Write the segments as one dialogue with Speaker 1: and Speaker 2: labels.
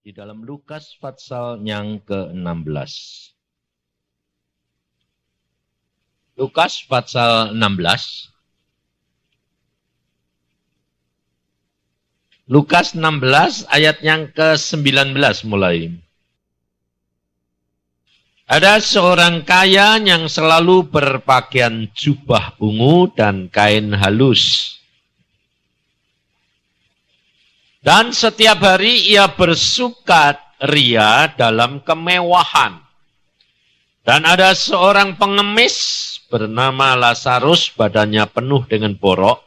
Speaker 1: di dalam Lukas pasal yang ke-16. Lukas pasal 16. Lukas 16 ayat yang ke-19 mulai. Ada seorang kaya yang selalu berpakaian jubah ungu dan kain halus. Dan setiap hari ia bersukaria dalam kemewahan. Dan ada seorang pengemis bernama Lazarus, badannya penuh dengan borok,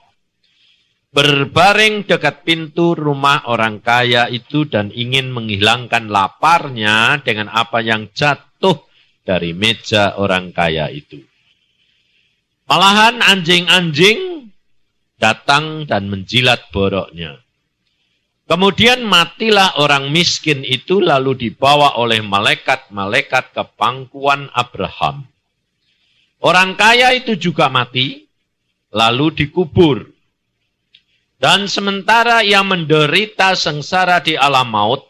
Speaker 1: berbaring dekat pintu rumah orang kaya itu dan ingin menghilangkan laparnya dengan apa yang jatuh dari meja orang kaya itu. Malahan anjing-anjing datang dan menjilat boroknya. Kemudian matilah orang miskin itu lalu dibawa oleh malaikat-malaikat ke pangkuan Abraham. Orang kaya itu juga mati, lalu dikubur. Dan sementara ia menderita sengsara di alam maut,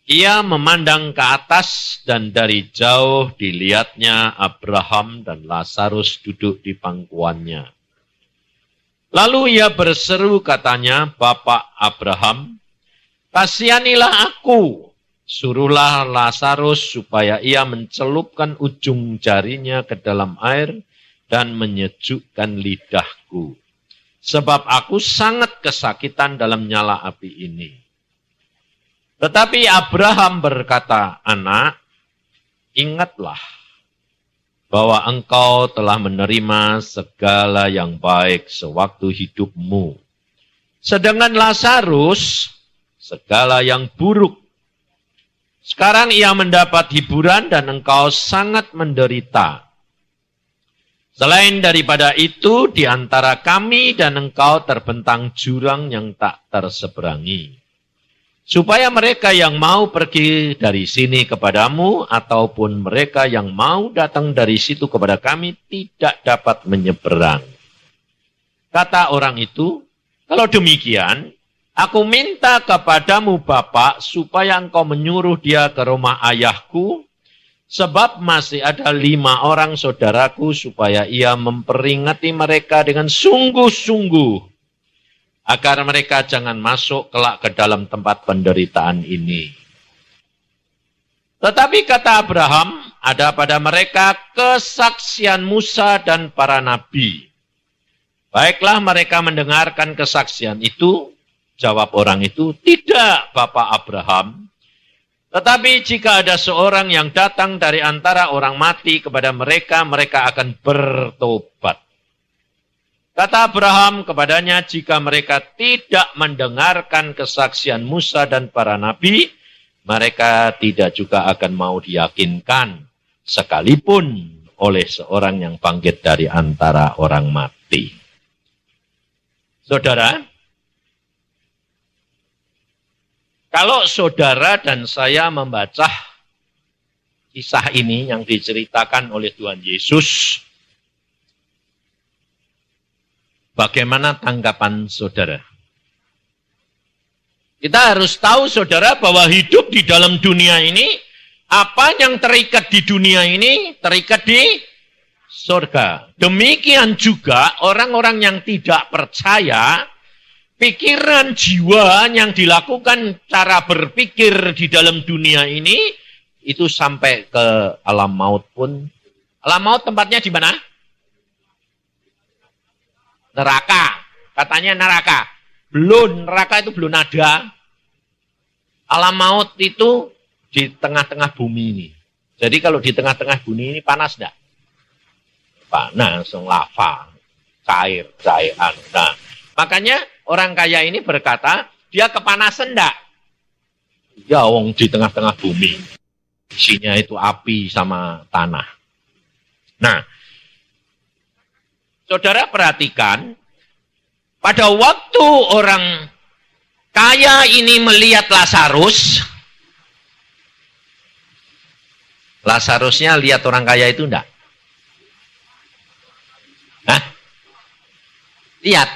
Speaker 1: ia memandang ke atas dan dari jauh dilihatnya Abraham dan Lazarus duduk di pangkuannya. Lalu ia berseru katanya, "Bapak Abraham, kasihanilah aku, suruhlah Lazarus supaya ia mencelupkan ujung jarinya ke dalam air dan menyejukkan lidahku. Sebab aku sangat kesakitan dalam nyala api ini." Tetapi Abraham berkata, "Anak, ingatlah bahwa engkau telah menerima segala yang baik sewaktu hidupmu. Sedangkan Lazarus, segala yang buruk. Sekarang ia mendapat hiburan dan engkau sangat menderita. Selain daripada itu, di antara kami dan engkau terbentang jurang yang tak terseberangi. Supaya mereka yang mau pergi dari sini kepadamu, ataupun mereka yang mau datang dari situ kepada kami, tidak dapat menyeberang." Kata orang itu, "Kalau demikian, aku minta kepadamu Bapak, supaya engkau menyuruh dia ke rumah ayahku, sebab masih ada 5 orang saudaraku, supaya ia memperingati mereka dengan sungguh-sungguh, agar mereka jangan masuk kelak ke dalam tempat penderitaan ini." Tetapi kata Abraham, "Ada pada mereka kesaksian Musa dan para nabi." Baiklah mereka mendengarkan kesaksian itu. Jawab orang itu, "Tidak, Bapak Abraham. Tetapi jika ada seorang yang datang dari antara orang mati kepada mereka, mereka akan bertobat." Kata Abraham kepadanya, "Jika mereka tidak mendengarkan kesaksian Musa dan para nabi, mereka tidak juga akan mau diyakinkan, sekalipun oleh seorang yang bangkit dari antara orang mati." Saudara, kalau saudara dan saya membaca kisah ini yang diceritakan oleh Tuhan Yesus, bagaimana tanggapan saudara? Kita harus tahu saudara bahwa hidup di dalam dunia ini, apa yang terikat di dunia ini, terikat di surga. Demikian juga orang-orang yang tidak percaya, pikiran jiwa yang dilakukan cara berpikir di dalam dunia ini, itu sampai ke alam maut pun. Alam maut tempatnya di mana? Neraka. Katanya neraka. Belum, neraka itu belum ada. Alam maut itu di tengah-tengah bumi ini. Jadi kalau di tengah-tengah bumi ini panas enggak? Panas, lava, cairan. Nah, makanya orang kaya ini berkata, dia kepanasan enggak? Ya, wong di tengah-tengah bumi. Isinya itu api sama tanah. Nah, saudara perhatikan, pada waktu orang kaya ini melihat Lazarusnya lihat orang kaya itu enggak? Hah? Lihat.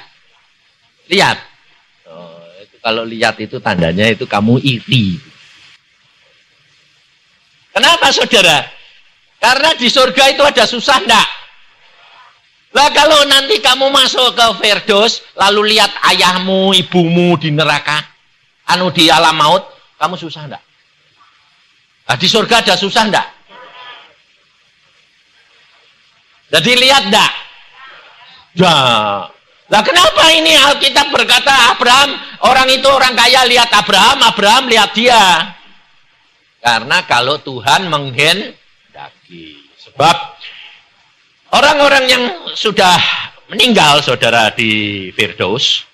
Speaker 1: Oh, itu kalau lihat itu tandanya itu kamu iri. Kenapa saudara? Karena di surga itu ada susah enggak? Lah kalau nanti kamu masuk ke Firdaus, lalu lihat ayahmu, ibumu di neraka, di alam maut, kamu susah enggak? Nah, di surga ada susah enggak? Jadi lihat enggak? Nah, lah kenapa ini Alkitab berkata Abraham, orang itu orang kaya lihat Abraham, Abraham lihat dia. Karena kalau Tuhan menghendaki. Sebab orang-orang yang sudah meninggal, saudara, di Firdaus,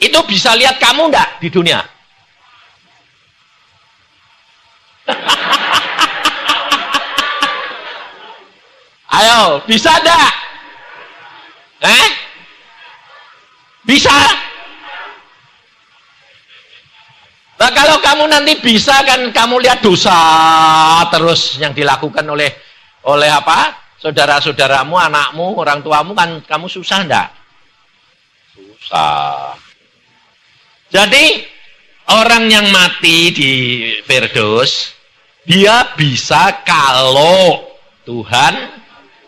Speaker 1: itu bisa lihat kamu enggak di dunia? Ayo, bisa enggak? Bisa? Nah, kalau kamu nanti bisa kan kamu lihat dosa terus yang dilakukan oleh apa? Saudara-saudaramu, anakmu, orang tuamu, kan kamu susah enggak? Susah. Jadi orang yang mati di Firdaus, dia bisa kalau Tuhan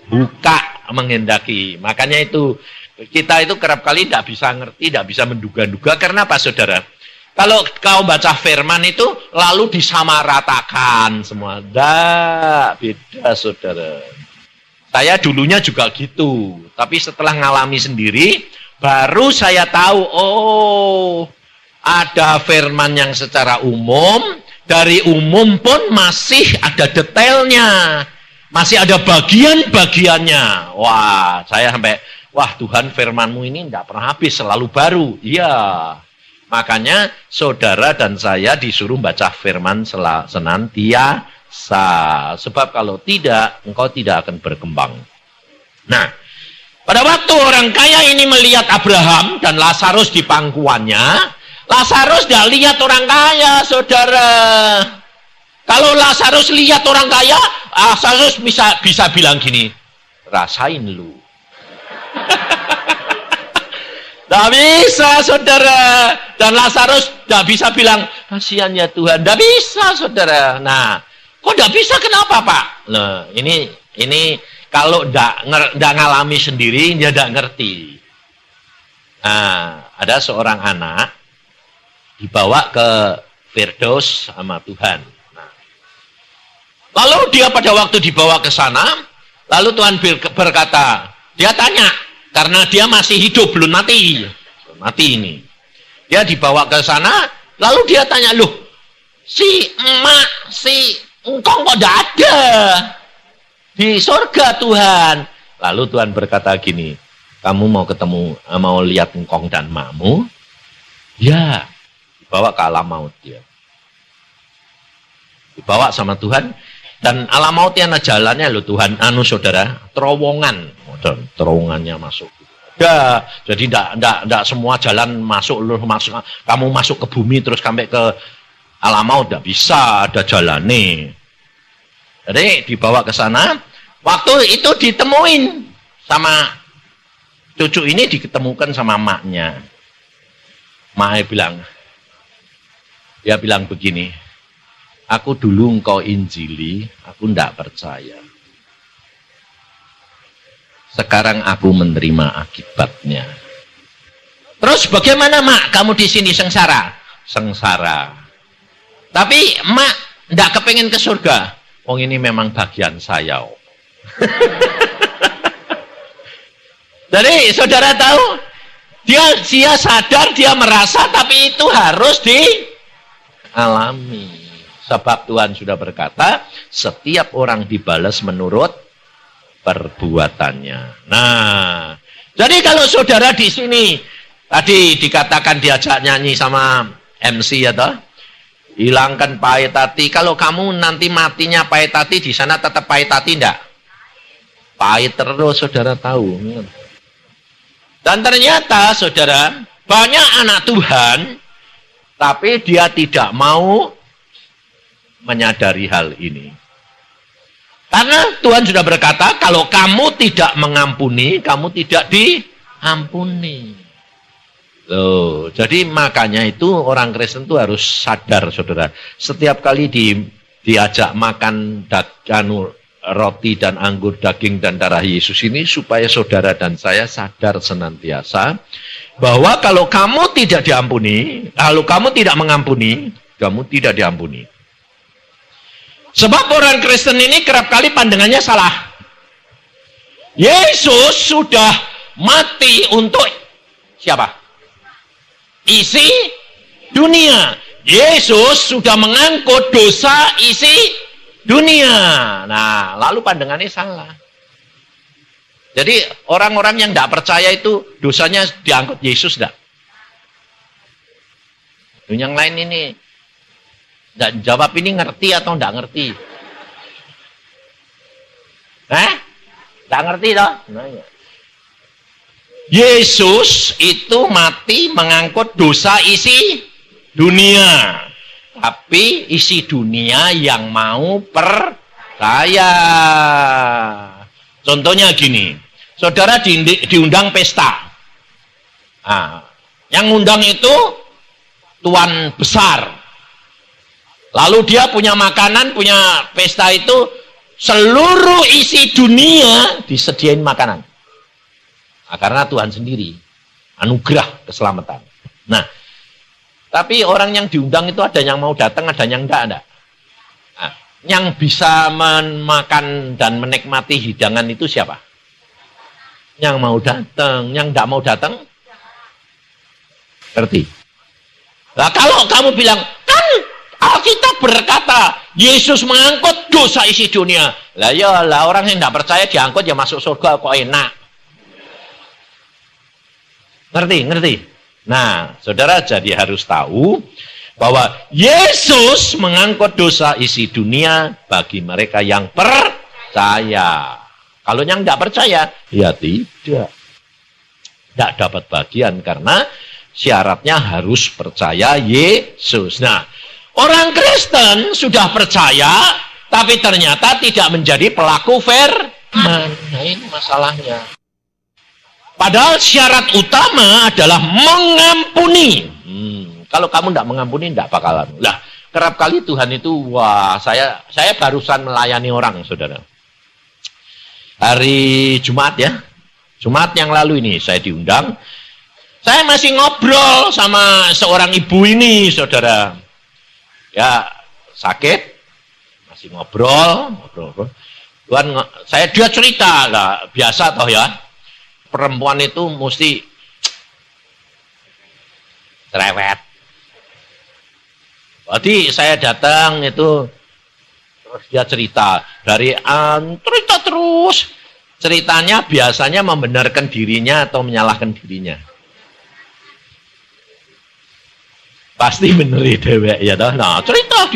Speaker 1: buka menghendaki. Makanya itu kita itu kerap kali tidak bisa ngerti, tidak bisa menduga-duga. Karena apa, saudara? Kalau kau baca firman itu lalu disamaratakan semua. Beda, saudara. Saya dulunya juga gitu. Tapi setelah ngalami sendiri, baru saya tahu, oh, ada firman yang secara umum, dari umum pun masih ada detailnya. Masih ada bagian-bagiannya. Wah, saya sampai, wah Tuhan firman-Mu ini tidak pernah habis, selalu baru. Iya. Makanya saudara dan saya disuruh baca firman senantiasa. Sebab kalau tidak, engkau tidak akan berkembang. Nah, pada waktu orang kaya ini melihat Abraham dan Lazarus di pangkuannya, Lazarus tidak lihat orang kaya, saudara. Kalau Lazarus lihat orang kaya, Lazarus bisa bilang gini, rasain lu. Tidak bisa, saudara. Dan Lazarus tidak bisa bilang, kasihan ya Tuhan. Tidak bisa, saudara. Nah, kok tidak bisa, kenapa, Pak? Nah, ini kalau tidak ngalami sendiri, dia tidak ngerti. Nah, ada seorang anak dibawa ke Firdaus sama Tuhan. Nah, lalu dia pada waktu dibawa ke sana, lalu Tuhan berkata, dia tanya, karena dia masih hidup, belum mati. Mati ini. Dia dibawa ke sana, lalu dia tanya, loh, si engkau kok tidak ada di surga Tuhan. Lalu Tuhan berkata gini, kamu mau lihat engkau dan makmu? Ya, dibawa ke alam maut dia. Dibawa sama Tuhan, dan alam maut yang jalannya loh Tuhan, saudara, terowongan. Terowongannya masuk. Ya, jadi tidak semua jalan masuk, kamu masuk ke bumi terus sampai ke alam maut, tidak bisa, ada jalannya. Jadi dibawa ke sana, waktu itu ditemuin sama cucu ini, diketemukan sama maknya. Maknya dia bilang begini, aku dulu engkau injili, aku tidak percaya. Sekarang aku menerima akibatnya. Terus bagaimana, Mak? Kamu di sini sengsara? Sengsara. Tapi Mak tidak kepengen ke surga. Oh, ini memang bagian saya. Jadi saudara tahu, dia sadar, dia merasa, tapi itu harus dialami. Sebab Tuhan sudah berkata, setiap orang dibalas menurut perbuatannya. Nah, jadi kalau saudara di sini tadi dikatakan diajak nyanyi sama MC ya toh, hilangkan pahit hati. Kalau kamu nanti matinya pahit hati, di sana tetap pahit hati enggak? Pahit terus, saudara tahu. Dan ternyata saudara, banyak anak Tuhan tapi dia tidak mau menyadari hal ini. Karena Tuhan sudah berkata, kalau kamu tidak mengampuni, kamu tidak diampuni. Loh, jadi makanya itu orang Kristen itu harus sadar, saudara. Setiap kali diajak makan roti dan anggur, daging dan darah Yesus ini supaya saudara dan saya sadar senantiasa bahwa kalau kamu tidak diampuni, kalau kamu tidak mengampuni, kamu tidak diampuni. Sebab orang Kristen ini kerap kali pandangannya salah. Yesus sudah mati untuk siapa? Isi dunia. Yesus sudah mengangkut dosa isi dunia. Nah, lalu pandangannya salah. Jadi orang-orang yang tidak percaya itu dosanya diangkut Yesus tidak? Yang lain ini tidak jawab ini ngerti atau tidak ngerti? Tidak ngerti toh? Yesus itu mati mengangkut dosa isi dunia. Tapi isi dunia yang mau percaya. Contohnya gini, saudara diundang pesta. Nah, yang ngundang itu tuan besar. Lalu dia punya makanan, punya pesta itu, seluruh isi dunia disediain makanan. Nah, karena Tuhan sendiri, anugerah keselamatan. Nah, tapi orang yang diundang itu ada yang mau datang, ada yang enggak. Nah, yang bisa makan dan menikmati hidangan itu siapa? Yang mau datang, yang enggak mau datang? Ngerti? Nah, kalau kamu bilang, kan Alkitab berkata, Yesus mengangkut dosa isi dunia. Lah ya, lah orang yang enggak percaya diangkut ya masuk surga kok enak. Ngerti? Nah, saudara jadi harus tahu bahwa Yesus mengangkut dosa isi dunia bagi mereka yang percaya. Kalau yang tidak percaya, ya tidak. Tidak dapat bagian karena syaratnya harus percaya Yesus. Nah, orang Kristen sudah percaya, tapi ternyata tidak menjadi pelaku firman. Nah, ini masalahnya. Padahal syarat utama adalah mengampuni. Kalau kamu tidak mengampuni, tidak bakalan. Lah, kerap kali Tuhan itu, wah, saya barusan melayani orang, saudara. Hari Jumat ya, Jumat yang lalu ini saya diundang. Saya masih ngobrol sama seorang ibu ini, saudara. Ya, sakit, masih ngobrol. Tuhan, dia cerita lah, biasa toh ya. Perempuan itu mesti cerewet. Jadi saya datang itu terus dia cerita dari cerita terus. Ceritanya biasanya membenarkan dirinya atau menyalahkan dirinya. Pasti beneri dewek ya toh. Nah, cerita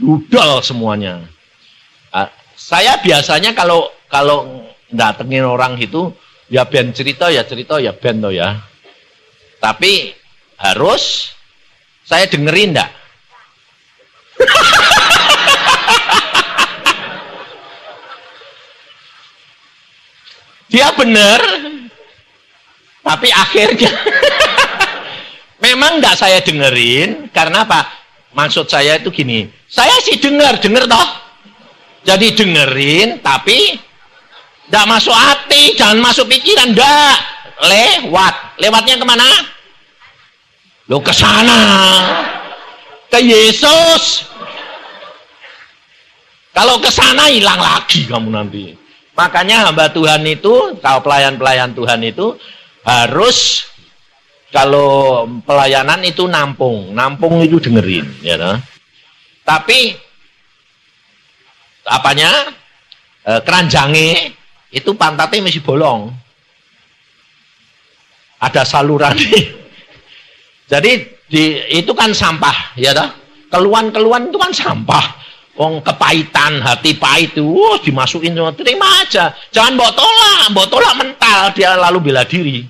Speaker 1: dudal semuanya. Saya biasanya kalau datengin orang itu ya ben cerita ya ben toh ya. Tapi harus saya dengerin enggak? Dia benar. Tapi akhirnya memang enggak saya dengerin karena apa? Maksud saya itu gini. Saya sih denger toh. Jadi dengerin tapi tidak masuk hati, jangan masuk pikiran, enggak. Lewatnya kemana? Lo ke sana, ke Yesus. Kalau ke sana hilang lagi kamu nanti. Makanya hamba Tuhan itu, kalau pelayan-pelayan Tuhan itu harus kalau pelayanan itu nampung itu dengerin, ya toh. Tapi apanya? Keranjangnya itu pantatnya masih bolong. Ada saluran. Jadi itu kan sampah, ya toh. Keluhan-keluhan itu kan sampah. Wong kepahitan, hati pahit itu dimasukin semua, terima aja. Jangan mbok tolak mental dia lalu bela diri.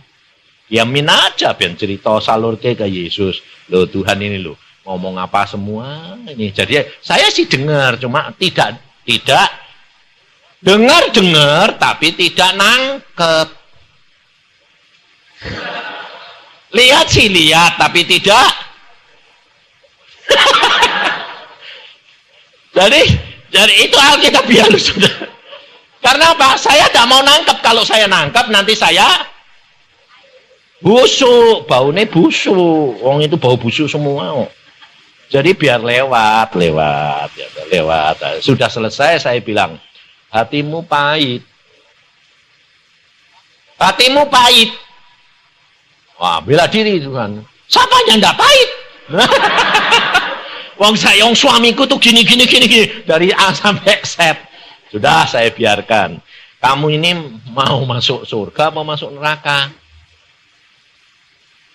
Speaker 1: Ya min aja biar cerita salur ke Yesus. Loh Tuhan ini loh, ngomong apa semua ini. Jadi saya sih dengar, cuma tidak dengar tapi tidak nangkep. Lihat sih lihat tapi tidak
Speaker 2: Jadi itu Alkitabiah sudah. Karena apa? Saya tidak mau nangkep. Kalau saya nangkep nanti saya busuk, baunya busuk. Wong itu bau busuk semua. Jadi biar lewat. Sudah selesai saya bilang, hatimu pahit. Hatimu pahit. Wah, bela diri itu kan. Siapa yang tidak pahit? Wong suamiku tuh gini. Dari A sampai Z. Sudah saya biarkan. Kamu ini mau masuk surga, mau masuk neraka?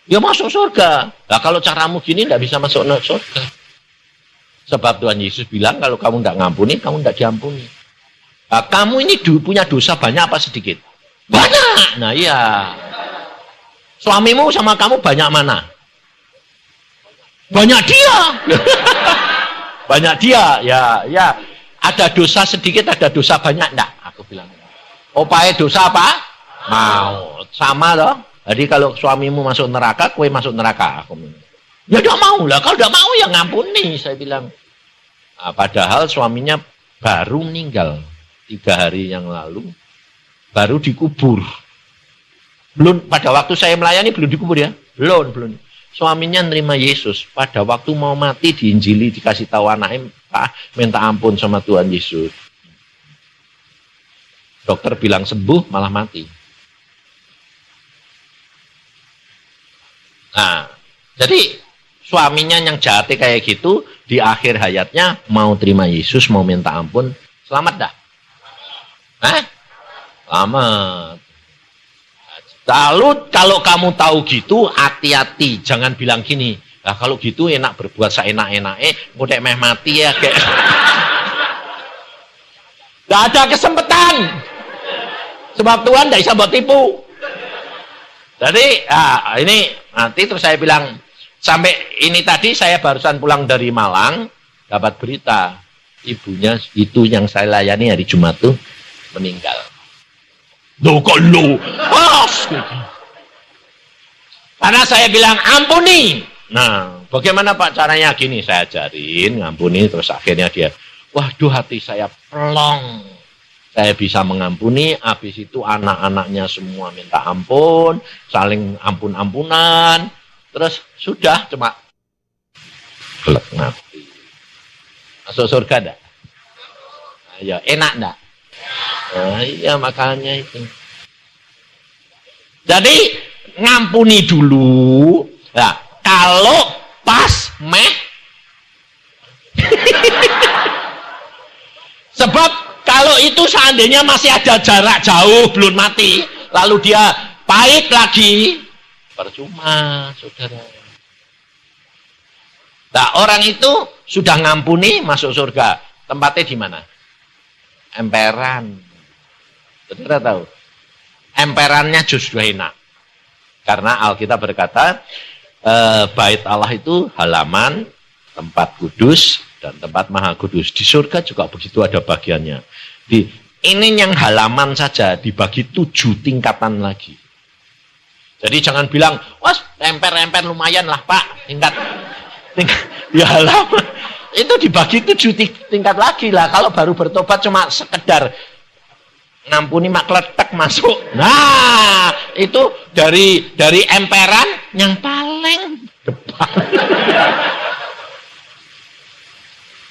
Speaker 2: Ya masuk surga. Nah kalau caramu gini tidak bisa masuk surga. Sebab Tuhan Yesus bilang kalau kamu tidak ngampuni, kamu tidak diampuni. Nah, kamu ini punya dosa banyak apa sedikit? Banyak. Nah iya. Suamimu sama kamu banyak mana? Banyak dia. Banyak dia. Ya. Ada dosa sedikit, ada dosa banyak enggak? Aku bilang. Opae dosa apa? Mau. Sama loh. Jadi kalau suamimu masuk neraka, kue masuk neraka. Aku bilang. Ya enggak mau lah. Kalau enggak mau ya ngampuni, saya bilang. Nah, padahal suaminya baru meninggal 3 hari yang lalu. Baru dikubur. Belum, pada waktu saya melayani belum dikubur ya? Belum. Suaminya nerima Yesus. Pada waktu mau mati diinjili, dikasih tahu anaknya, Pak, minta ampun sama Tuhan Yesus. Dokter bilang sembuh, malah mati. Nah, jadi suaminya yang jahatnya kayak gitu, di akhir hayatnya mau terima Yesus, mau minta ampun, selamat dah. Selamat. Lalu kalau kamu tahu gitu, hati-hati, jangan bilang gini. Nah kalau gitu enak berbuat seenak-enaknya, udah meh mati ya kayak. Gak ada kesempatan. Sebab Tuhan tidak bisa buat tipu. Jadi ini nanti terus saya bilang, sampai ini tadi saya barusan pulang dari Malang, dapat berita ibunya itu yang saya layani hari Jumat tuh meninggal. Loh kok lo? Karena saya bilang ampuni. Nah, bagaimana Pak caranya? Gini, saya ajarin ngampuni, terus akhirnya dia, waduh hati saya plong. Saya bisa mengampuni, habis itu anak-anaknya semua minta ampun, saling ampun-ampunan, terus sudah cuma gelek mati. Masuk surga enggak? Ayo, enak enggak? Nah, iya makanya itu. Jadi ngampuni dulu. Nah, kalau pas meh. Sebab kalau itu seandainya masih ada jarak jauh belum mati, lalu dia pahit lagi, percuma, saudara. Nah, orang itu sudah ngampuni masuk surga. Tempatnya di mana? Emperan. Saudara tahu, emperannya justru enak. Karena Alkitab berkata, bait Allah itu halaman, tempat kudus, dan tempat maha kudus. Di surga juga begitu ada bagiannya. Ini yang halaman saja dibagi 7 tingkatan lagi. Jadi jangan bilang, wah emper-emper lumayan lah Pak, tingkat di halaman. Itu dibagi 7 tingkat lagi lah. Kalau baru bertobat cuma sekedar ngampuni mak kletek masuk. Nah, itu dari emperan yang paling depan.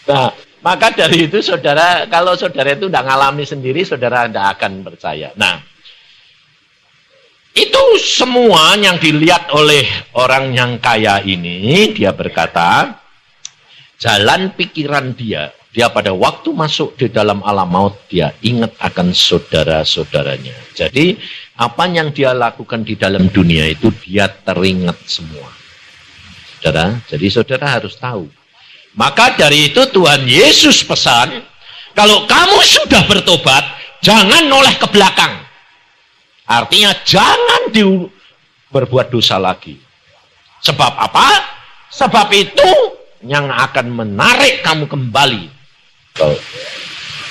Speaker 2: Nah, maka dari itu saudara, kalau saudara itu tidak ngalami sendiri, saudara tidak akan percaya. Nah, itu semua yang dilihat oleh orang yang kaya ini, dia berkata, jalan pikiran dia pada waktu masuk di dalam alam maut, dia ingat akan saudara-saudaranya. Jadi, apa yang dia lakukan di dalam dunia itu, dia teringat semua. Saudara, jadi saudara harus tahu. Maka dari itu Tuhan Yesus pesan, kalau kamu sudah bertobat, jangan noleh ke belakang. Artinya, jangan berbuat dosa lagi. Sebab apa? Sebab itu yang akan menarik kamu kembali ke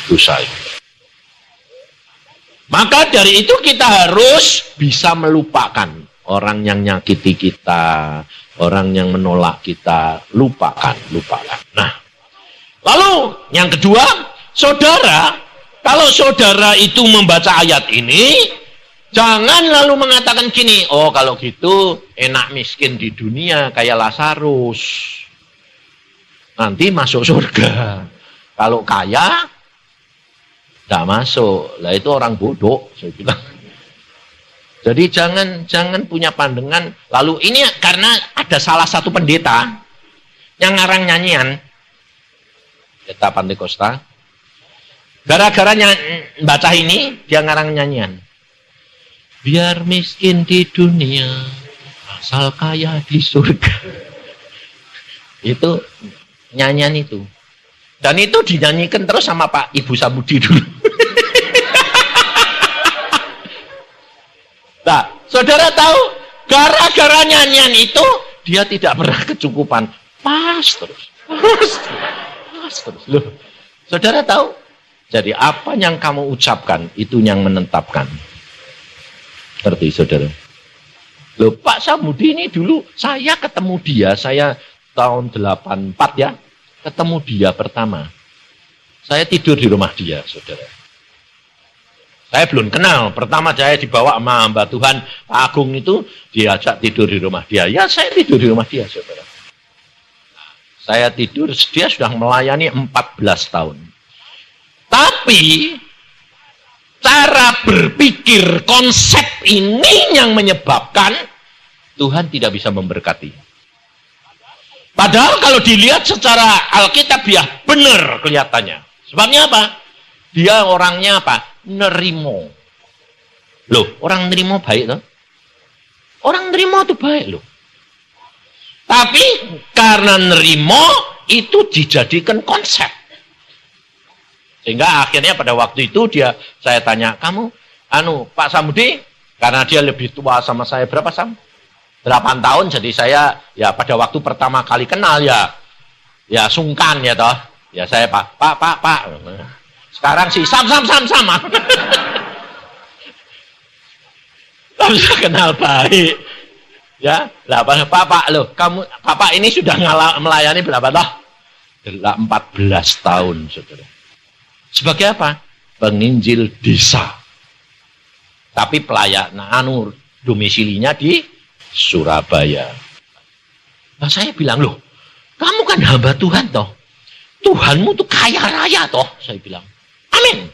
Speaker 2: dosa itu. Maka dari itu kita harus bisa melupakan orang yang nyakiti kita, orang yang menolak kita, lupakan. Nah, lalu yang kedua, saudara, kalau saudara itu membaca ayat ini, jangan lalu mengatakan gini, oh kalau gitu enak miskin di dunia kayak Lazarus. Nanti masuk surga. Kalau kaya, tidak masuk. Lah itu orang bodoh, saya bilang. Jadi jangan punya pandangan. Lalu ini karena ada salah satu pendeta yang ngarang nyanyian, pendeta Pantekosta. Gara-gara baca ini, dia ngarang nyanyian. Biar miskin di dunia, asal kaya di surga. Itu nyanyian itu. Dan itu dinyanyikan terus sama Pak Ibu Samudi dulu. Nah, saudara tahu, gara-gara nyanyian itu, dia tidak pernah kecukupan. Pas terus. Loh, saudara tahu? Jadi apa yang kamu ucapkan, itu yang menetapkan. Ngerti saudara? Loh, Pak Samudi ini dulu, saya ketemu dia, saya tahun 84 ya, ketemu dia pertama. Saya tidur di rumah dia, saudara. Saya belum kenal, pertama saya dibawa sama Mbak Tuhan, Pak Agung itu, diajak tidur di rumah dia. Ya, saya tidur di rumah dia, saudara. Saya tidur, dia sudah melayani 14 tahun. Tapi, cara berpikir konsep ini yang menyebabkan Tuhan tidak bisa memberkati. Padahal kalau dilihat secara Alkitabiah benar kelihatannya. Sebabnya apa? Dia orangnya apa? Nerimo. Loh, orang nerimo baik loh. Orang nerimo itu baik loh. Tapi karena nerimo itu dijadikan konsep. Sehingga akhirnya pada waktu itu saya tanya, kamu, Pak Samudi, karena dia lebih tua sama saya, berapa Sam? 8 tahun, jadi saya, ya pada waktu pertama kali kenal ya sungkan ya toh. Ya saya, Pak. Sekarang sih, Sam. Tapi saya kenal baik. Ya, lah Pak, loh, Bapak ini sudah melayani berapa toh? 14 tahun, saudara. Sebagai apa? Penginjil desa. Tapi pelayanan domisilinya di Surabaya. Nah, saya bilang, loh, kamu kan hamba Tuhan toh. Tuhanmu tuh kaya raya toh, saya bilang. Amin.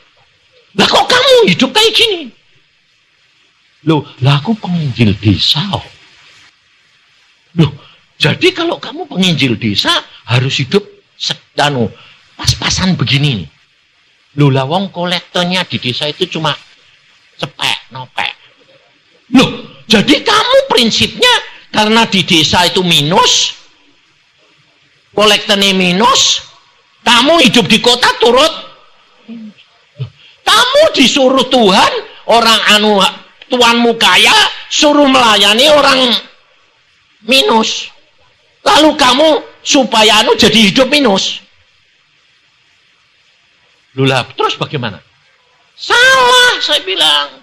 Speaker 2: Lah kok kamu hidup kayak gini? Loh, lah aku penginjil desa. Loh, jadi kalau kamu penginjil desa harus hidup pas-pasan begini nih. Loh, lawang kolektornya di desa itu cuma nopek. Loh, jadi kamu prinsipnya karena di desa itu minus, kolektornya minus, kamu hidup di kota turut. Kamu disuruh Tuhan, orang tuanmu kaya, suruh melayani orang minus. Lalu kamu supaya jadi hidup minus. Lula, terus bagaimana? Salah, saya bilang.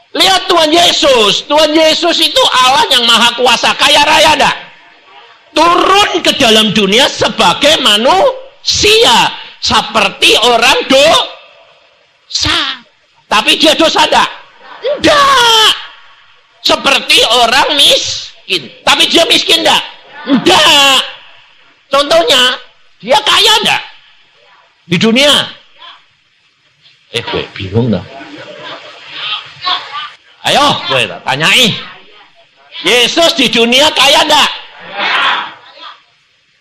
Speaker 2: Lihat Tuhan Yesus. Tuhan Yesus itu Allah yang maha kuasa, kaya raya enggak? Turun ke dalam dunia sebagai manusia. Seperti orang dosa. Tapi dia dosa enggak? Enggak. Seperti orang miskin. Tapi dia miskin enggak? Enggak. Contohnya, dia kaya enggak? Di dunia? Gue bingung dah. Ayo, gue tanyai. Yesus di dunia kaya enggak?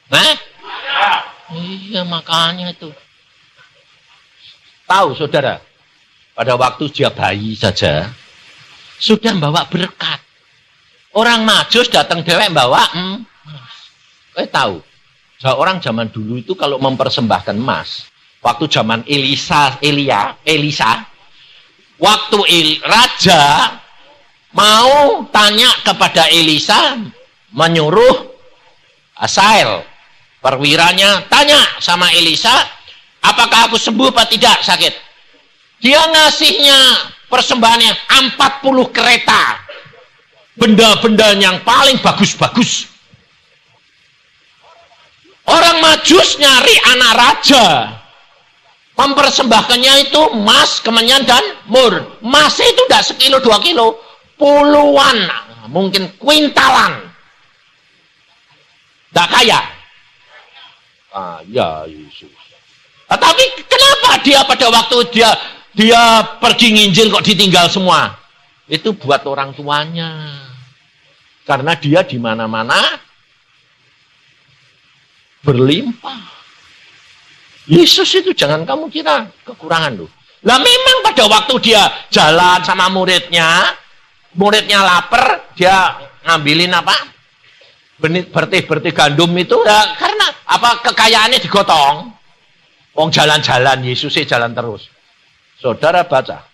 Speaker 2: Nah? Iya, makanya itu. Tahu, saudara, pada waktu dia bayi saja, sudah membawa berkat. Orang Majus datang dewek bawa emas. Tahu, orang zaman dulu itu kalau mempersembahkan emas, waktu zaman Elisa, waktu raja mau tanya kepada Elisa, menyuruh Asael, perwiranya, tanya sama Elisa, apakah aku sembuh atau tidak sakit? Dia ngasihnya persembahannya 40 kereta, benda-benda yang paling bagus-bagus. Orang Majus nyari anak raja. Mempersembahkannya itu emas, kemenyan, dan mur. Emasnya itu tidak sekilo, 2 kilo. Puluhan, mungkin kuintalan. Tidak kaya. Ya Yesus. Tapi kenapa dia pada waktu dia pergi nginjil kok ditinggal semua? Itu buat orang tuanya. Karena dia di mana-mana berlimpah. Yesus itu jangan kamu kira kekurangan loh. Lah memang pada waktu dia jalan sama muridnya lapar, dia ngambilin apa? Bertih gandum itu ya karena apa kekayaannya digotong. Wong jalan-jalan, Yesusnya jalan terus. Saudara baca.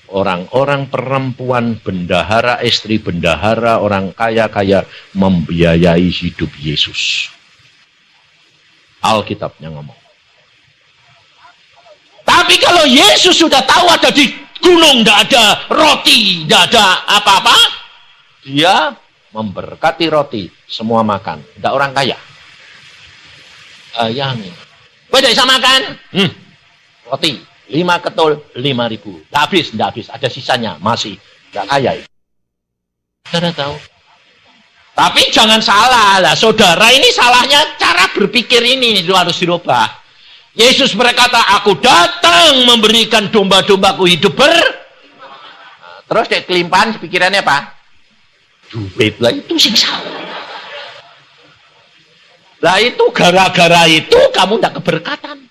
Speaker 2: Orang-orang perempuan bendahara, istri bendahara, orang kaya-kaya membiayai hidup Yesus. Alkitabnya ngomong. Tapi kalau Yesus sudah tahu ada di gunung, tidak ada roti, tidak ada apa-apa, dia memberkati roti, semua makan. Tidak orang kaya. Ayangin. Tidak bisa makan? Roti, 5 ketul, 5.000. Tidak habis, ada sisanya, masih. Tidak kaya. Saudara tahu? Tapi jangan salah, lah saudara ini salahnya cara berpikir ini itu harus dirubah. Yesus berkata, aku datang memberikan domba-dombaku hidup terus dek kelimpahan pikirannya apa? Duit lah itu sih salah. Lah itu gara-gara itu kamu tidak keberkatan.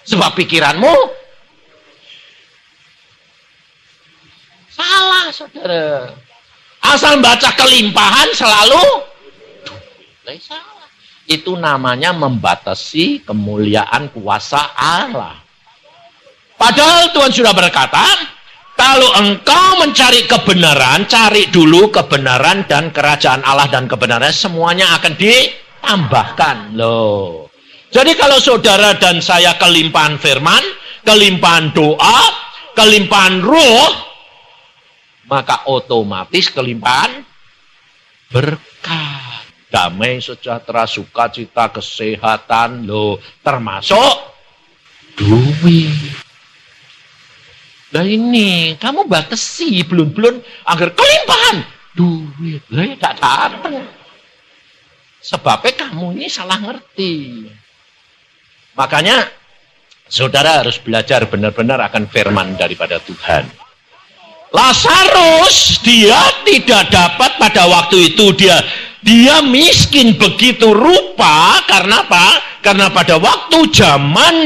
Speaker 2: Sebab pikiranmu salah, saudara. Asal baca kelimpahan selalu duit lah salah. Itu namanya membatasi kemuliaan kuasa Allah. Padahal Tuhan sudah berkata, kalau engkau mencari kebenaran, cari dulu kebenaran dan kerajaan Allah dan kebenaran, semuanya akan ditambahkan. Loh. Jadi kalau saudara dan saya kelimpahan firman, kelimpahan doa, kelimpahan roh, maka otomatis kelimpahan berkah. Damai, sejahtera, sukacita, kesehatan, loh, termasuk duit. Nah ini, kamu batasi, belum agar kelimpahan duit. Lah ya tidak datang. Sebabnya kamu ini salah ngerti. Makanya, saudara harus belajar benar-benar akan firman daripada Tuhan. Lazarus, dia tidak dapat pada waktu itu, dia miskin begitu rupa, karena apa? Karena pada waktu zaman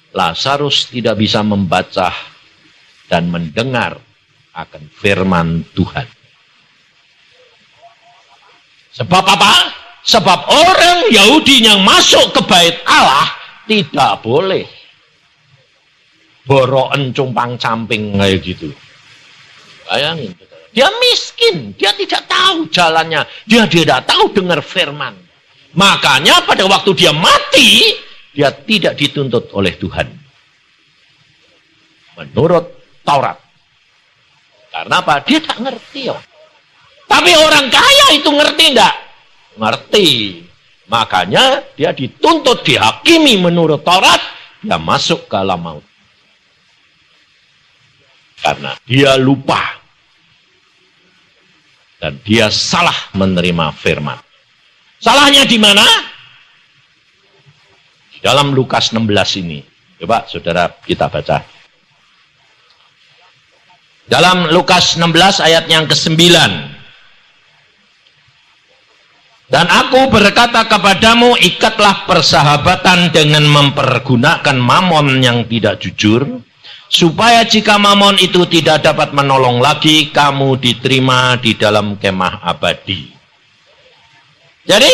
Speaker 2: Lazarus tidak bisa membaca dan mendengar akan firman Tuhan. Sebab apa? Sebab orang Yahudi yang masuk ke bait Allah tidak boleh boroen cumpang-camping kayak gitu. Bayangin. Dia miskin, dia tidak tahu jalannya, dia tidak tahu dengar firman. Makanya pada waktu dia mati, dia tidak dituntut oleh Tuhan. Menurut Taurat. Karena apa? Dia tak ngerti. Tapi orang kaya itu ngerti enggak? Ngerti. Makanya dia dituntut, dihakimi menurut Taurat, dia masuk ke alam maut. Karena dia lupa. Dan dia salah menerima firman. Salahnya di mana? Di dalam Lukas 16 ini. Coba saudara kita baca. Dalam Lukas 16 ayat yang ke-9. Dan aku berkata kepadamu, ikatlah persahabatan dengan mempergunakan mamon yang tidak jujur, supaya jika mamon itu tidak dapat menolong lagi, kamu diterima di dalam kemah abadi. Jadi,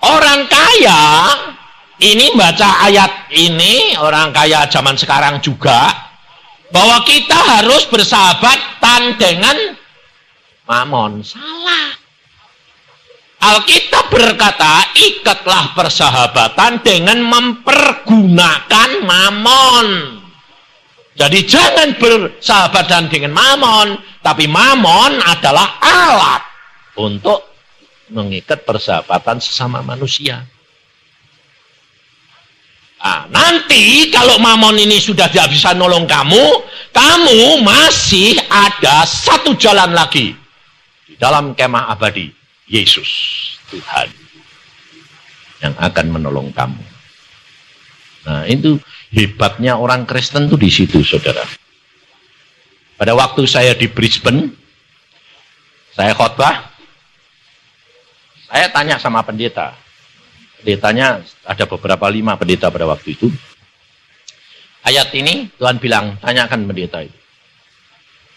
Speaker 2: orang kaya, ini baca ayat ini, orang kaya zaman sekarang juga, bahwa kita harus bersahabatan dengan mamon. Salah. Alkitab berkata, ikatlah persahabatan dengan mempergunakan mamon. Jadi jangan bersahabatan dengan mamon, tapi mamon adalah alat untuk mengikat persahabatan sesama manusia. Nah, nanti kalau mamon ini sudah tidak bisa nolong kamu, kamu masih ada satu jalan lagi di dalam kemah abadi, Yesus Tuhan yang akan menolong kamu. Nah, itu hebatnya orang Kristen tuh di situ, saudara. Pada waktu saya di Brisbane, saya khotbah, saya tanya sama pendeta. Pendetanya ada beberapa 5 pendeta pada waktu itu. Ayat ini Tuhan bilang, tanyakan pendeta itu.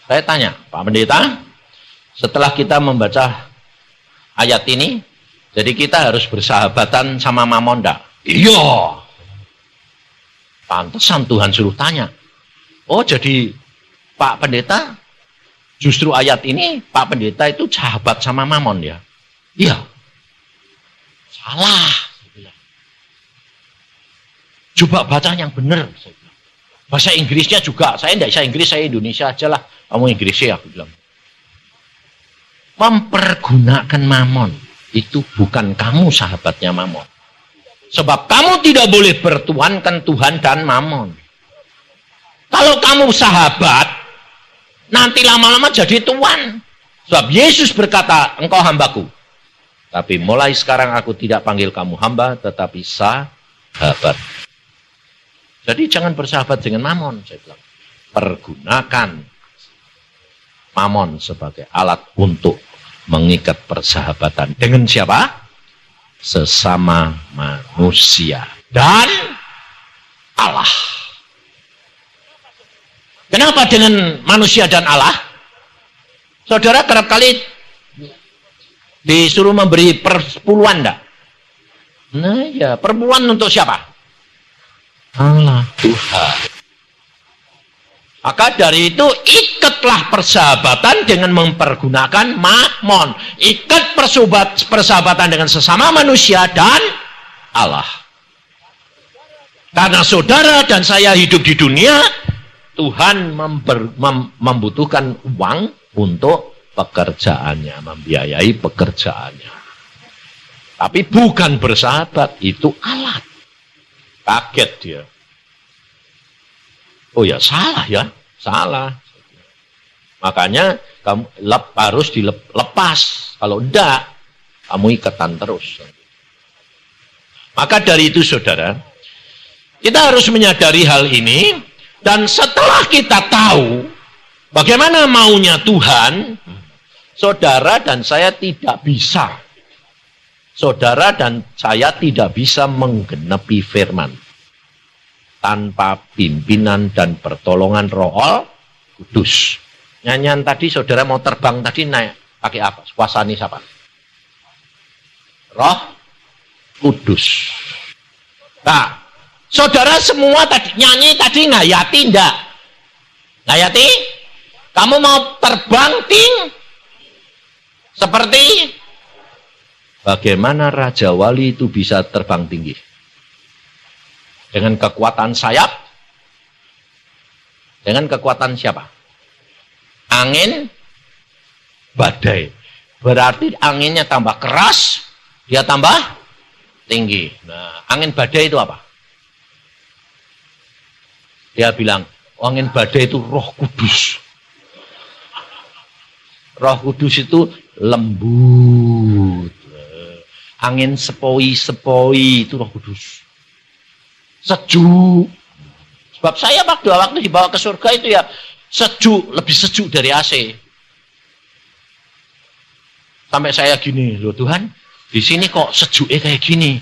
Speaker 2: Saya tanya, Pak Pendeta, setelah kita membaca ayat ini, jadi kita harus bersahabatan sama mamon enggak? Iya. Pantesan Tuhan suruh tanya. Oh, jadi Pak Pendeta, justru ayat ini Pak Pendeta itu sahabat sama mamon ya? Iya. Salah. Coba baca yang benar. Bahasa Inggrisnya juga. Saya tidak bisa Inggris, saya Indonesia aja lah. Kamu Inggrisnya, aku bilang. Mempergunakan mamon. Itu bukan kamu sahabatnya mamon. Sebab kamu tidak boleh bertuhankan Tuhan dan mamon. Kalau kamu sahabat, nanti lama-lama jadi tuan. Sebab Yesus berkata, engkau hambaku. Tapi mulai sekarang aku tidak panggil kamu hamba, tetapi sahabat. Jadi jangan bersahabat dengan mamon, saya bilang. Pergunakan mamon sebagai alat untuk mengikat persahabatan. Dengan siapa? Sesama manusia. Dan Allah. Kenapa dengan manusia dan Allah? Saudara kerap kali disuruh memberi perpuluhan enggak? Nah ya, perpuluhan untuk siapa? Allah, Tuhan. Maka dari itu ikatlah persahabatan dengan mempergunakan mamon. Ikat persahabatan dengan sesama manusia dan Allah. Karena saudara dan saya hidup di dunia, Tuhan membutuhkan uang untuk pekerjaannya, membiayai pekerjaannya. Tapi bukan bersahabat, itu alat. Kaget dia. Oh ya, salah ya. Salah. Makanya kamu harus dilepas. Kalau enggak, kamu ikatan terus. Maka dari itu saudara, kita harus menyadari hal ini. Dan setelah kita tahu bagaimana maunya Tuhan, saudara dan saya tidak bisa. Saudara dan saya tidak bisa menggenapi firman tanpa pimpinan dan pertolongan Roh Kudus. Nyanyian tadi saudara mau terbang tadi naik pakai apa? Kuasani siapa? Roh Kudus. Nah, saudara semua tadi nyanyi tadi ngayati enggak? Ngayati? Kamu mau terbang ting? Seperti bagaimana Raja Wali itu bisa terbang tinggi? Dengan kekuatan sayap? Dengan kekuatan siapa? Angin, badai. Berarti anginnya tambah keras, dia tambah tinggi. Nah, angin badai itu apa? Dia bilang, angin badai itu Roh Kudus. Roh Kudus itu lembut. Angin sepoi-sepoi itu Roh Kudus. Sejuk. Sebab saya waktu dibawa ke surga itu ya sejuk, lebih sejuk dari AC. Sampai saya gini, loh Tuhan, di sini kok sejuknya kayak gini.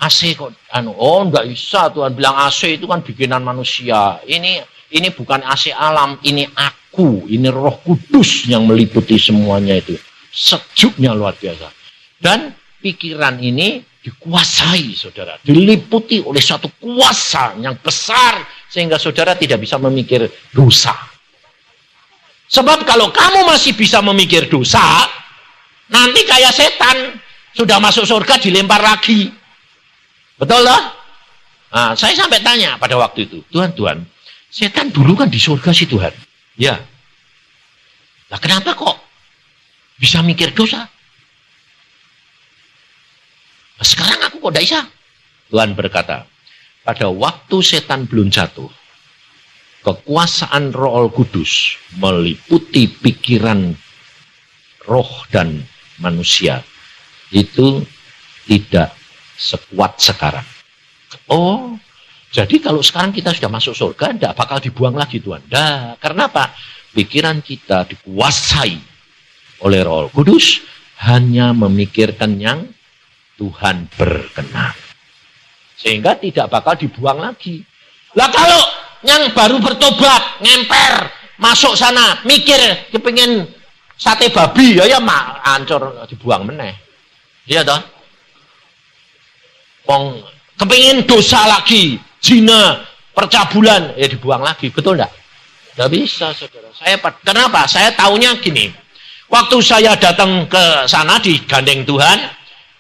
Speaker 2: AC kok oh enggak bisa, Tuhan bilang AC itu kan bikinan manusia. Ini bukan AC alam, ini aku, ini Roh Kudus yang meliputi semuanya itu. Sejuknya luar biasa. Dan pikiran ini dikuasai, saudara. Diliputi oleh suatu kuasa yang besar, sehingga saudara tidak bisa memikir dosa. Sebab kalau kamu masih bisa memikir dosa, nanti kayak setan, sudah masuk surga dilempar lagi. Betul loh? Nah, saya sampai tanya pada waktu itu, Tuhan, setan dulu kan di surga sih Tuhan. Ya. Nah, kenapa kok bisa mikir dosa? Sekarang aku kok tidak bisa? Tuhan berkata, pada waktu setan belum jatuh, kekuasaan Roh Kudus meliputi pikiran roh dan manusia. Itu tidak sekuat sekarang. Oh, jadi kalau sekarang kita sudah masuk surga, tidak bakal dibuang lagi Tuhan. Nah, karena apa? Pikiran kita dikuasai oleh Roh Kudus, hanya memikirkan yang Tuhan berkenan. Sehingga tidak bakal dibuang lagi. Lah kalau yang baru bertobat, ngemper, masuk sana, mikir, kepingin sate babi, ya ancur dibuang meneh. Iya toh? Wong kepingin dosa lagi, zina, percabulan, ya dibuang lagi, betul enggak? Enggak bisa, saudara. Kenapa? Saya taunya gini. Waktu saya datang ke sana digandeng Tuhan,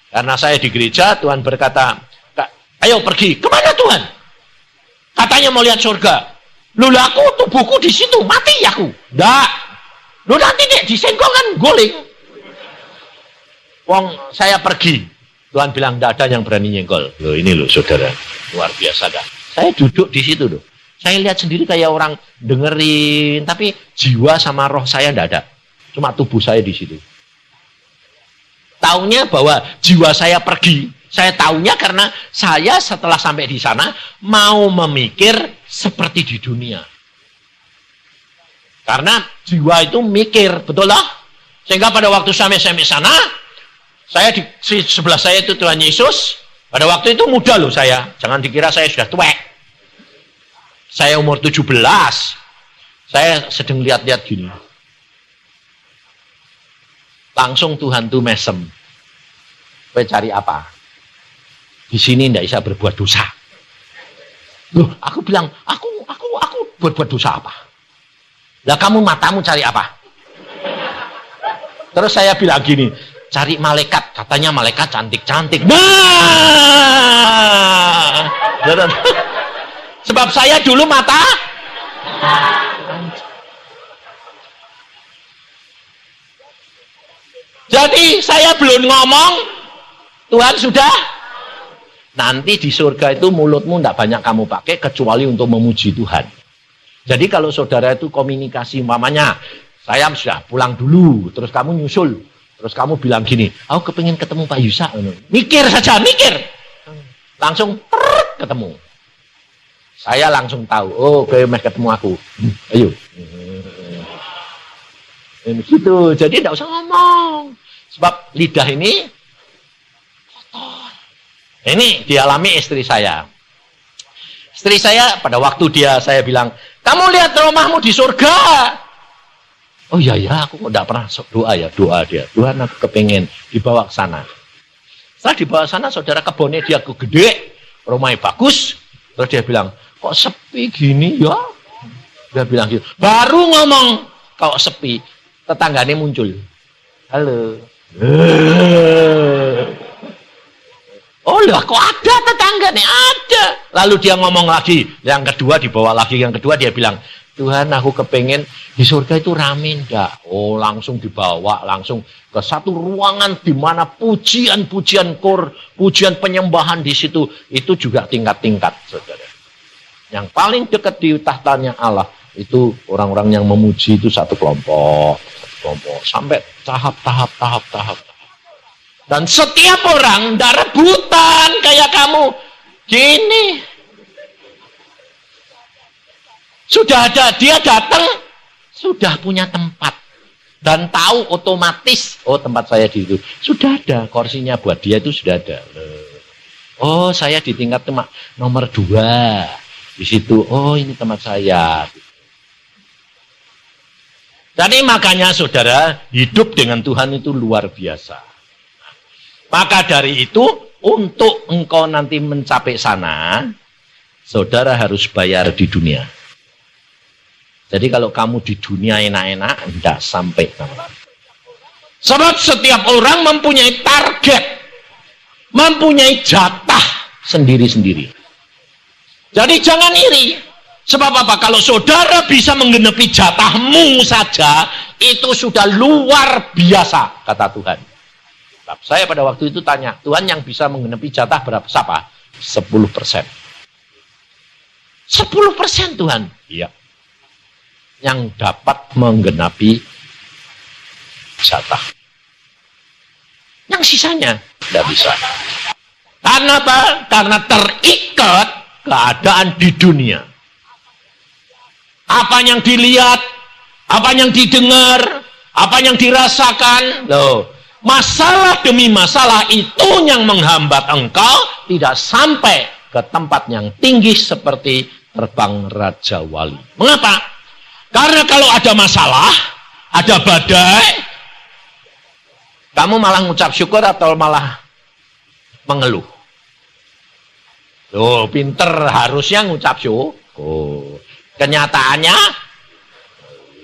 Speaker 2: karena saya di gereja, Tuhan berkata, ayo pergi. Kemana Tuhan? Katanya mau lihat surga. Lu aku tubuhku di situ, mati aku. Enggak. Lu nanti dek disenggol kan guling. Wong saya pergi. Tuhan bilang tidak ada yang berani nyenggol. Loh ini loh saudara, luar biasa dah. Saya duduk di situ loh. Saya lihat sendiri kayak orang dengerin, tapi jiwa sama roh saya tidak ada. Cuma tubuh saya di situ. Taunya bahwa jiwa saya pergi. Saya taunya karena saya setelah sampai di sana mau memikir seperti di dunia. Karena jiwa itu mikir, betul lah. Sehingga pada waktu sampai sana, saya di sebelah saya itu Tuhan Yesus. Pada waktu itu muda loh saya. Jangan dikira saya sudah tua. Saya umur 17. Saya sedang lihat-lihat gini. Langsung Tuhan tuh mesem. Kowe cari apa? Di sini tidak bisa berbuat dosa. Loh, aku bilang, aku berbuat dosa apa? Lah kamu matamu cari apa? Terus saya bilang gini, cari malaikat. Katanya malaikat cantik-cantik. Nah, sebab saya dulu mata. Jadi saya belum ngomong, Tuhan sudah. Nanti di surga itu mulutmu tidak banyak kamu pakai kecuali untuk memuji Tuhan. Jadi kalau saudara itu komunikasi, umpamanya saya sudah pulang dulu, terus kamu nyusul, terus kamu bilang gini, aku kepingin ketemu Pak Yusa. Mikir saja, mikir. Langsung ketemu. Saya langsung tahu, oh kayak ketemu aku. Ayo. Gitu. Jadi tidak usah ngomong. Sebab lidah ini kotor. Ini dialami istri saya. Istri saya pada waktu saya bilang, kamu lihat rumahmu di surga. Oh iya ya, aku kok tidak pernah doa ya, doa dia. Tuhan aku kepengen dibawa ke sana. Setelah dibawa ke sana, saudara kebunnya dia gede, rumahnya bagus. Terus dia bilang, kok sepi gini ya? Dia bilang gitu. Baru ngomong, kok sepi, tetangganya muncul. Halo. Oh lah, kok ada tetangganya? Ada. Lalu dia ngomong lagi, yang kedua dibawa lagi, yang kedua dia bilang, Tuhan aku kepengen di surga itu rame enggak? Oh langsung dibawa, langsung ke satu ruangan di mana pujian-pujian pujian penyembahan di situ, itu juga tingkat-tingkat, saudara. Yang paling dekat di tahtanya Allah, itu orang-orang yang memuji itu satu kelompok, sampai tahap. Dan setiap orang tidak rebutan kayak kamu. Gini. Sudah ada, dia datang, sudah punya tempat. Dan tahu otomatis, oh tempat saya di itu. Sudah ada, kursinya buat dia itu sudah ada. Oh saya di tingkat nomor 2. Di situ, oh ini tempat saya. Jadi makanya saudara, hidup dengan Tuhan itu luar biasa. Maka dari itu, untuk engkau nanti mencapai sana, saudara harus bayar di dunia. Jadi kalau kamu di dunia enak-enak, tidak sampai. Sebab setiap orang mempunyai target, mempunyai jatah sendiri-sendiri. Jadi jangan iri. Sebab apa? Kalau saudara bisa menggenapi jatahmu saja, itu sudah luar biasa, kata Tuhan. Saya pada waktu itu tanya, Tuhan yang bisa menggenapi jatah berapa? Siapa? 10%. 10% Tuhan. Iya. Yang dapat menggenapi jatah. Yang sisanya tidak bisa. Karena apa? Karena terikat keadaan di dunia. Apa yang dilihat, apa yang didengar, apa yang dirasakan. Loh, masalah demi masalah itu yang menghambat engkau tidak sampai ke tempat yang tinggi seperti terbang Raja Wali. Mengapa? Karena kalau ada masalah, ada badai, kamu malah ngucap syukur atau malah mengeluh? Loh, pinter harusnya ngucap syukur. Kenyataannya,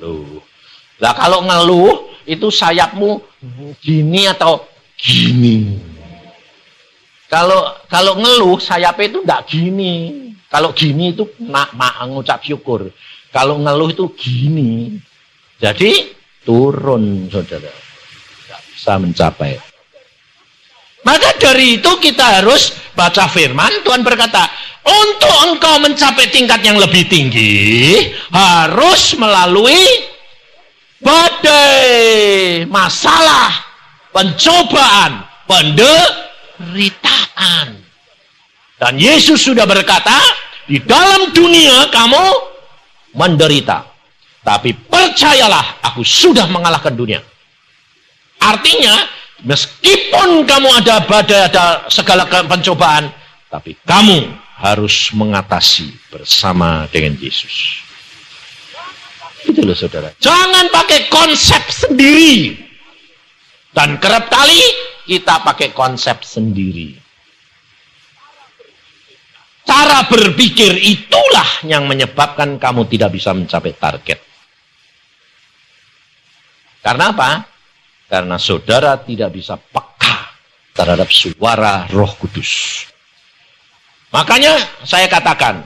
Speaker 2: loh. Lah kalau ngeluh, itu sayapmu gini atau gini. Kalau ngeluh, sayapnya itu enggak gini. Kalau gini itu ngucap syukur. Kalau ngeluh itu gini. Jadi turun, saudara. Enggak bisa mencapai. Maka dari itu kita harus baca firman. Tuhan berkata, untuk engkau mencapai tingkat yang lebih tinggi, harus melalui badai, masalah, pencobaan, penderitaan. Dan Yesus sudah berkata, di dalam dunia kamu menderita. Tapi percayalah, aku sudah mengalahkan dunia. Artinya, meskipun kamu ada badai, ada segala pencobaan, tapi kamu harus mengatasi bersama dengan Yesus. Itu loh saudara. Jangan pakai konsep sendiri. Dan kerap kali kita pakai konsep sendiri. Cara berpikir itulah yang menyebabkan kamu tidak bisa mencapai target. Karena apa? Karena saudara tidak bisa peka terhadap suara Roh Kudus. Makanya saya katakan,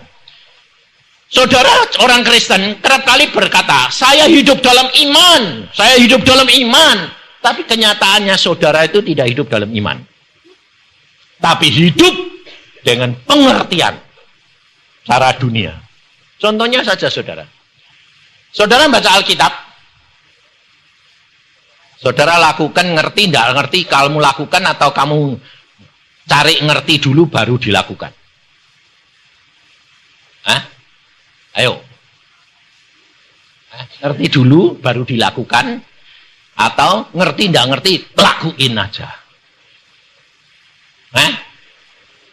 Speaker 2: saudara orang Kristen kerap kali berkata, saya hidup dalam iman, saya hidup dalam iman. Tapi kenyataannya saudara itu tidak hidup dalam iman. Tapi hidup dengan pengertian cara dunia. Contohnya saja saudara. Saudara baca Alkitab, saudara lakukan, ngerti, tidak ngerti, kamu lakukan atau kamu cari ngerti dulu baru dilakukan? Hah? Ayo. Ngerti dulu baru dilakukan atau ngerti tidak ngerti lakuin aja.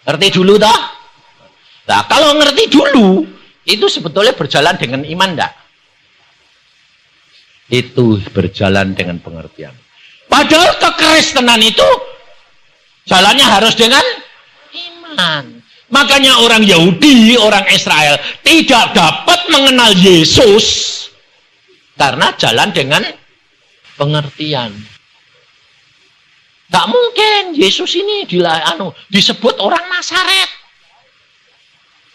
Speaker 2: Ngerti dulu toh? Nah, kalau ngerti dulu itu sebetulnya berjalan dengan iman enggak? Itu berjalan dengan pengertian. Padahal kekristenan itu jalannya harus dengan iman. Makanya orang Yahudi, orang Israel tidak dapat mengenal Yesus karena jalan dengan pengertian. Tak mungkin Yesus ini disebut orang Nazaret.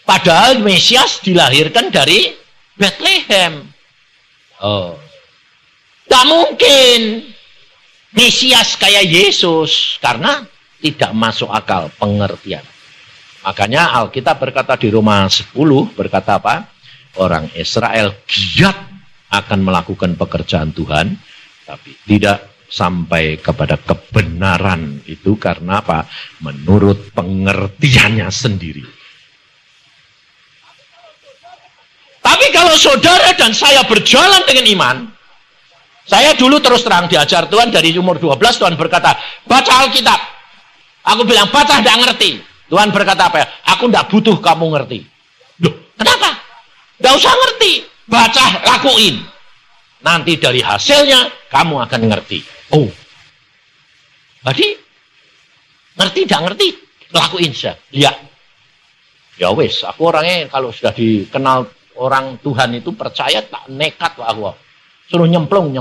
Speaker 2: Padahal Mesias dilahirkan dari Bethlehem. Tak mungkin Mesias kayak Yesus karena tidak masuk akal pengertian. Makanya Alkitab berkata di Roma 10 berkata apa? Orang Israel giat akan melakukan pekerjaan Tuhan, tapi tidak sampai kepada kebenaran itu karena apa? Menurut pengertiannya sendiri. Tapi kalau saudara dan saya berjalan dengan iman, saya dulu terus terang diajar Tuhan dari umur 12, Tuhan berkata, baca Alkitab. Aku bilang, baca tidak ngerti. Tuhan berkata apa ya? Aku tidak butuh kamu ngerti. Loh, kenapa? Tidak usah ngerti. Baca, lakuin. Nanti dari hasilnya, kamu akan ngerti. Oh. Jadi, ngerti, tidak ngerti, lakuin saja. Lihat. Ya wes, aku orangnya kalau sudah dikenal orang Tuhan itu percaya, tak nekat aku. Suruh nyemplung.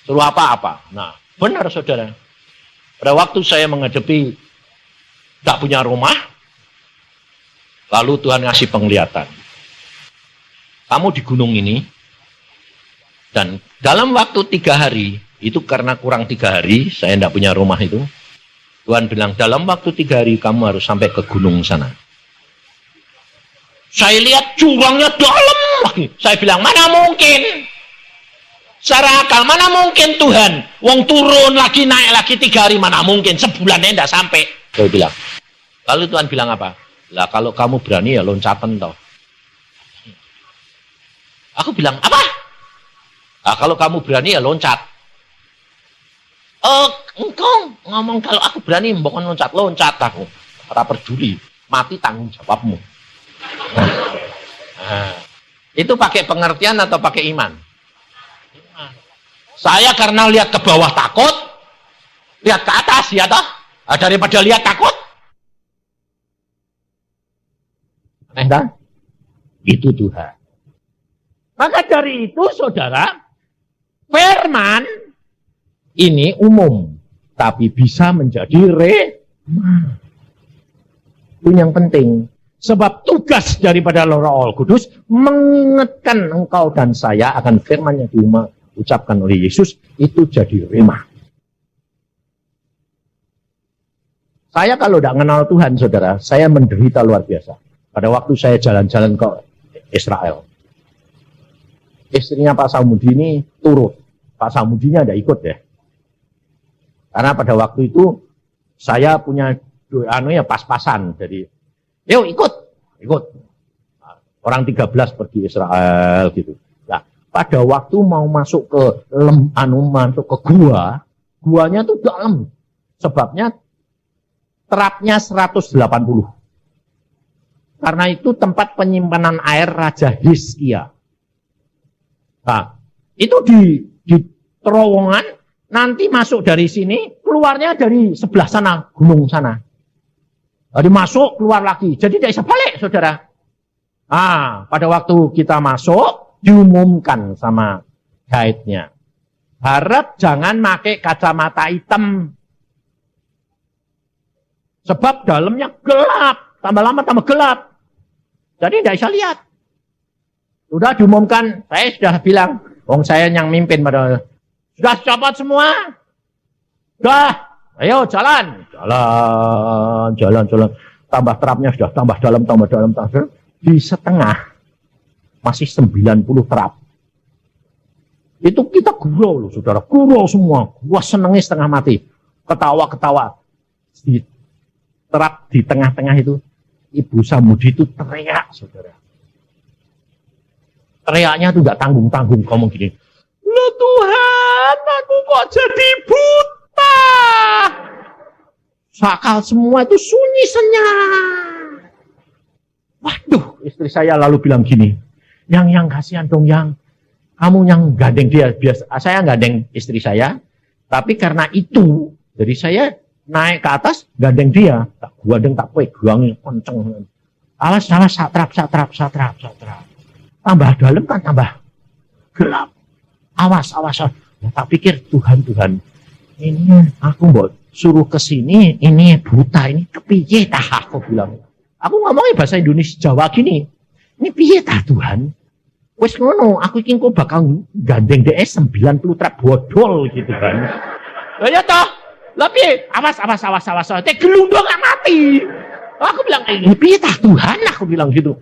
Speaker 2: Suruh apa-apa. Nah, benar saudara. Pada waktu saya menghadapi tak punya rumah, lalu Tuhan ngasih penglihatan. Kamu di gunung ini, dan dalam waktu 3 hari, Itu karena kurang 3 hari, saya tidak punya rumah itu. Tuhan bilang, dalam waktu 3 hari kamu harus sampai ke gunung sana. Saya lihat jurangnya dalam lagi. Saya bilang, mana mungkin? Secara akal, mana mungkin Tuhan? Wong turun lagi, naik lagi 3 hari, mana mungkin? Sebulannya tidak sampai. Saya bilang. Lalu Tuhan bilang apa? Lah kalau kamu berani ya loncatan toh. Aku bilang, apa? Nah, kalau kamu berani ya loncat. Oh, engkau ngomong kalau aku berani, bukan loncat aku. Ora peduli, mati tanggung jawabmu. Nah, itu pakai pengertian atau pakai iman? Saya karena lihat ke bawah takut, lihat ke atas ya toh. Nah, daripada lihat takut. Itu Tuhan. Maka dari itu saudara, firman ini umum, tapi bisa menjadi rema. Itu yang penting. Sebab tugas daripada Roh Kudus mengingatkan engkau dan saya akan firman yang diucapkan oleh Yesus, itu jadi rema. Saya kalau tidak kenal Tuhan, saudara, saya menderita luar biasa. Pada waktu saya jalan-jalan ke Israel, istrinya Pak Samudi ini turut. Pak Samudinya ada ikut ya. Karena pada waktu itu saya punya pas-pasan. Jadi, yuk ikut. Orang 13 pergi Israel gitu. Nah, pada waktu mau masuk ke masuk ke guanya tuh dalam. Sebabnya terapnya 180. Karena itu tempat penyimpanan air Raja Hizkia. Nah, itu di terowongan, nanti masuk dari sini, keluarnya dari sebelah sana, gunung sana. Jadi masuk, keluar lagi. Jadi tidak bisa balik, saudara. Ah, pada waktu kita masuk, diumumkan sama guide-nya. Harap jangan pakai kacamata hitam. Sebab dalamnya gelap. Tambah lama tambah gelap. Jadi tidak bisa lihat. Sudah diumumkan, saya sudah bilang, saya yang mimpin pada, sudah cepat semua. Sudah, ayo jalan. Jalan. Tambah terapnya sudah tambah dalam. Di setengah, masih 90 terap. Itu kita gurau loh, saudara. Gurau semua. Gua senengnya setengah mati. Ketawa. Di terap di tengah-tengah itu, Ibu Samudi itu teriak, saudara. Teriaknya itu gak tanggung-tanggung, ngomong gini. Loh Tuhan, aku kok jadi buta. Sakal semua itu sunyi senyap. Waduh, istri saya lalu bilang gini. Yang kasihan dong, kamu yang gandeng dia. Biasa, saya gandeng istri saya. Tapi karena itu, jadi saya naik ke atas, gandeng dia. Tak gandeng, tak pegang, kenceng. Awas, satrap. Tambah dalam kan tambah gelap. Awas. Ya, tak pikir Tuhan. Ini aku mau suruh ke sini, ini buta, ini kepiye tah aku bilang. Aku ngomongnya bahasa Indonesia Jawa gini. Ini piye tah Tuhan? Wes ngono, aku iki kok bakal gandeng DS 90 trap bodol gitu kan. Lah ya toh. Lah piye? Awas. Teh gelundung gak mati. Aku bilang, "Ini piye tah Tuhan?" Aku bilang gitu.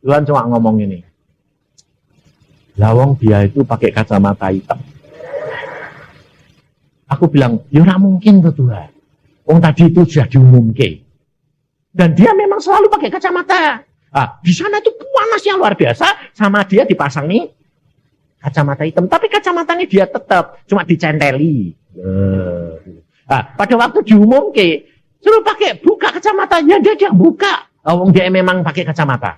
Speaker 2: Tuhan cuma ngomong ini. Lawang dia itu pakai kacamata hitam. Aku bilang, ya ora mungkin tuh Tuhan. Tadi itu sudah diumumkan. Dan dia memang selalu pakai kacamata. Di sana itu panasnya luar biasa, sama dia dipasangi kacamata hitam. Tapi kacamatanya dia tetap, cuma dicenteli. Pada waktu diumumkan, suruh buka kacamatanya, dia buka. Dia memang pakai kacamata.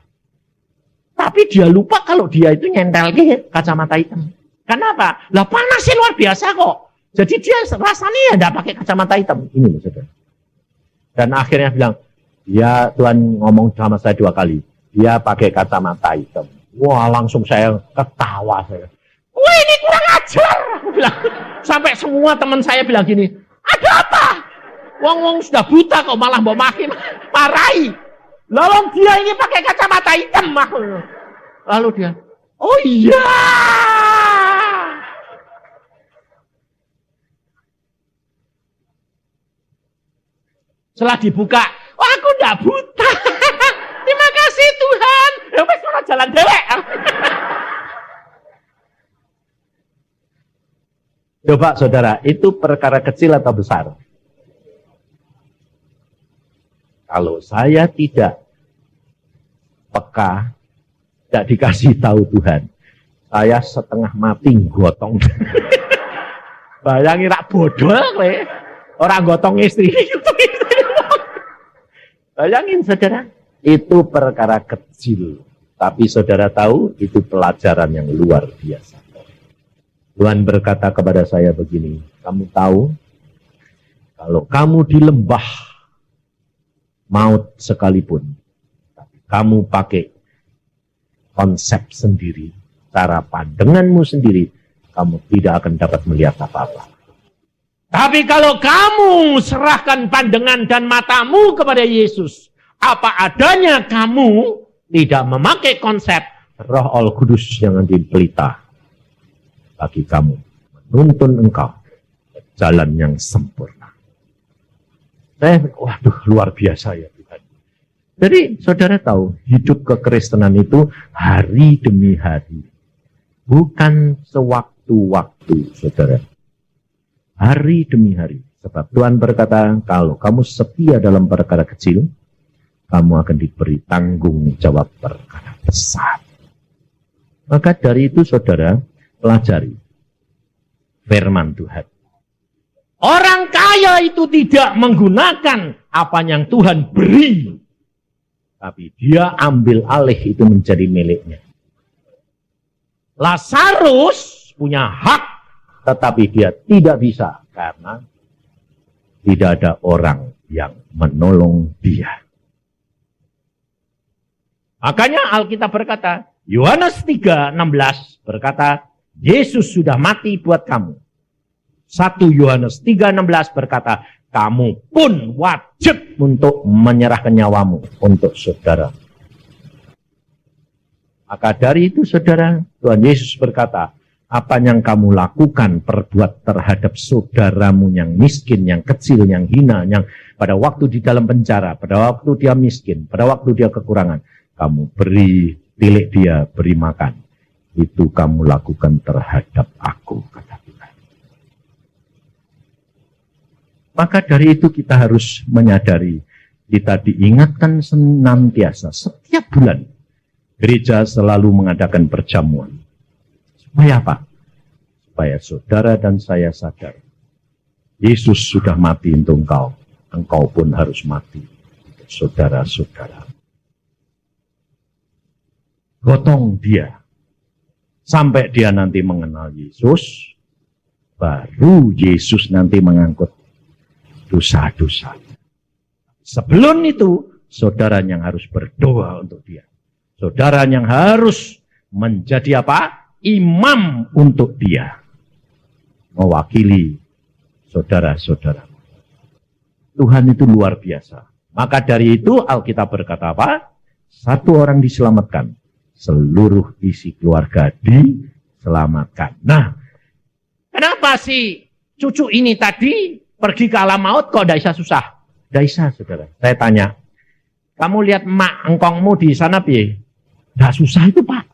Speaker 2: Tapi dia lupa kalau dia itu nyentel kacamata hitam. Kenapa? Lah panasnya luar biasa kok. Jadi dia rasanya ya tidak pakai kacamata hitam. Ini maksudnya. Dan akhirnya bilang, ya Tuhan ngomong sama saya 2 kali. Dia pakai kacamata hitam. Wah langsung saya ketawa saya. Wah ini kurang ajar. Aku bilang. Sampai semua teman saya bilang gini. Ada apa? Wong sudah buta kok malah mau makin marahi. Lalu dia ini pakai kacamata hitam. Lalu dia, oh iya.
Speaker 3: Setelah dibuka, oh, aku ndak buta. Terima kasih Tuhan. Ya wis ora jalan dewek.
Speaker 1: Coba saudara, itu perkara kecil atau besar? Kalau saya tidak peka, tidak dikasih tahu Tuhan, saya setengah mati gotong. Bayangin rak bodoh le. Orang gotong istri. Bayangin saudara, itu perkara kecil. Tapi saudara tahu, itu pelajaran yang luar biasa. Tuhan berkata kepada saya begini, kamu tahu, kalau kamu di lembah maut sekalipun, kamu pakai konsep sendiri, cara pandanganmu sendiri, kamu tidak akan dapat melihat apa-apa.
Speaker 3: Tapi kalau kamu serahkan pandangan dan matamu kepada Yesus, apa adanya, kamu
Speaker 1: tidak memakai konsep Roh Al Kudus yang dipelita bagi kamu, menuntun engkau ke jalan yang sempurna. Waduh, luar biasa ya Tuhan. Jadi saudara tahu, hidup kekristenan itu hari demi hari, bukan sewaktu-waktu, saudara. Hari demi hari. Sebab Tuhan berkata, kalau kamu setia dalam perkara kecil, kamu akan diberi tanggung jawab perkara besar. Maka dari itu saudara, pelajari firman Tuhan.
Speaker 3: orang kaya itu tidak menggunakan apa yang Tuhan beri,
Speaker 1: tapi dia ambil alih itu menjadi miliknya.
Speaker 3: Lazarus punya hak,
Speaker 1: Tetapi dia tidak bisa karena tidak ada orang yang menolong dia.
Speaker 3: makanya Alkitab berkata, Yohanes 3:16 berkata, Yesus sudah mati buat kamu. 1 Yohanes 3:16 berkata, kamu pun wajib
Speaker 1: Untuk menyerahkan nyawamu untuk saudara. Maka dari itu saudara, Tuhan Yesus berkata, apa yang kamu lakukan, perbuat terhadap saudaramu yang miskin, yang kecil, yang hina, yang pada waktu di dalam penjara, pada waktu dia miskin, pada waktu dia kekurangan, kamu beri, tilik dia, beri makan. Itu kamu lakukan terhadap aku, kata Tuhan. Maka dari itu kita harus menyadari, kita diingatkan senantiasa, setiap bulan, gereja selalu mengadakan perjamuan. Supaya apa? Supaya saudara dan saya sadar, Yesus sudah mati untuk engkau, engkau pun harus mati untuk saudara-saudara. Gotong dia, sampai dia nanti mengenal Yesus, baru Yesus nanti mengangkut dosa-dosa. Sebelum itu, saudara yang harus berdoa untuk dia. Saudara yang harus menjadi apa? Imam untuk dia. Mewakili saudara-saudara. Tuhan itu luar biasa. Maka dari itu Alkitab berkata apa? Satu orang diselamatkan, seluruh isi keluarga diselamatkan. Nah,
Speaker 3: Kenapa si cucu ini tadi pergi ke alam maut kok tidak bisa susah?
Speaker 1: tidak bisa saudara. Saya tanya,
Speaker 3: Kamu lihat mak engkongmu di sana piye?
Speaker 1: tidak susah itu Pak.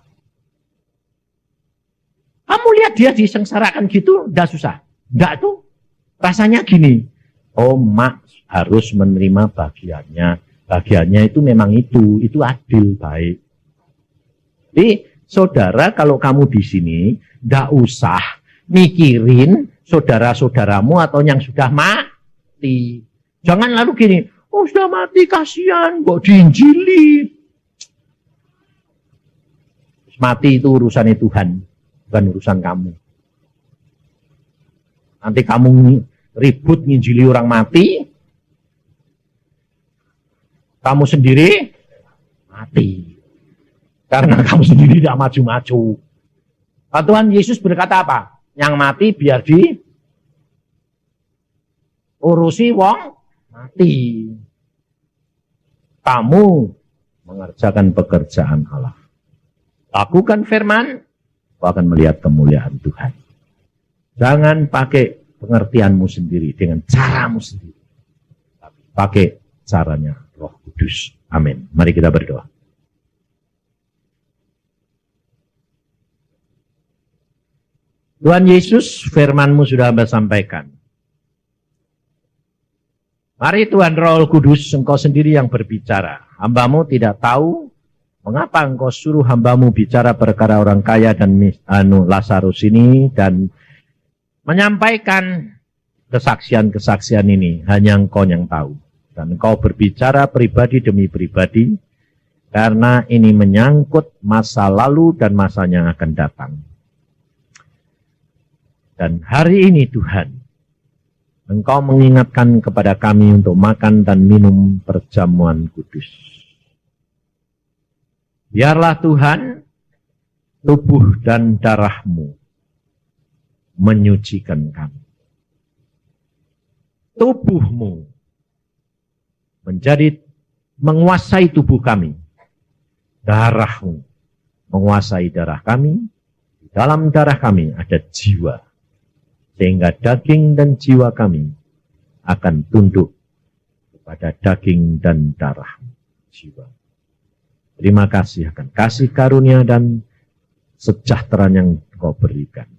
Speaker 3: Kamu lihat dia disengsarakan gitu, tidak susah.
Speaker 1: Tidak tuh. Rasanya gini, oh mak harus menerima bagiannya. Bagiannya itu memang itu adil, baik. Jadi saudara, kalau kamu di sini, tidak usah mikirin saudara-saudaramu atau yang sudah mati. Jangan lalu gini, oh sudah mati kasihan, kok diinjili. Mati itu urusannya Tuhan, bukan urusan kamu. Nanti kamu ribut nginjili orang mati, kamu sendiri mati. Karena kamu sendiri tidak maju-maju.
Speaker 3: Tuhan Yesus berkata apa? Yang mati biar urusi wong mati.
Speaker 1: Kamu mengerjakan pekerjaan Allah. Lakukan firman, kau akan melihat kemuliaan Tuhan. Jangan pakai pengertianmu sendiri dengan caramu sendiri. Tapi
Speaker 3: pakai caranya Roh Kudus. Amin. Mari kita berdoa. Tuhan Yesus, firman-Mu sudah Hamba sampaikan. Mari Tuhan Roh Kudus, Engkau sendiri yang berbicara. Hamba-Mu tidak tahu mengapa Engkau suruh hamba-Mu bicara perkara orang kaya dan Lazarus ini dan menyampaikan kesaksian-kesaksian ini. Hanya Engkau yang tahu. Dan Engkau berbicara pribadi demi pribadi karena ini menyangkut masa lalu dan masa yang akan datang. Dan hari ini Tuhan, Engkau mengingatkan kepada kami untuk makan dan minum perjamuan kudus. Biarlah Tuhan, tubuh dan darah-Mu menyucikan kami. Tubuh-Mu menguasai tubuh kami. Darah-Mu menguasai darah kami. Di dalam darah kami ada jiwa. Sehingga daging dan jiwa kami akan tunduk kepada daging dan darah jiwa. Terima kasih akan kasih karunia dan sejahtera yang Kau berikan.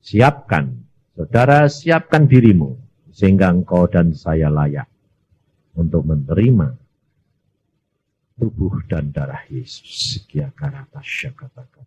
Speaker 3: Siapkan, saudara, siapkan dirimu, sehingga engkau dan saya layak untuk menerima tubuh dan darah Yesus. Sekian karata syakatakan.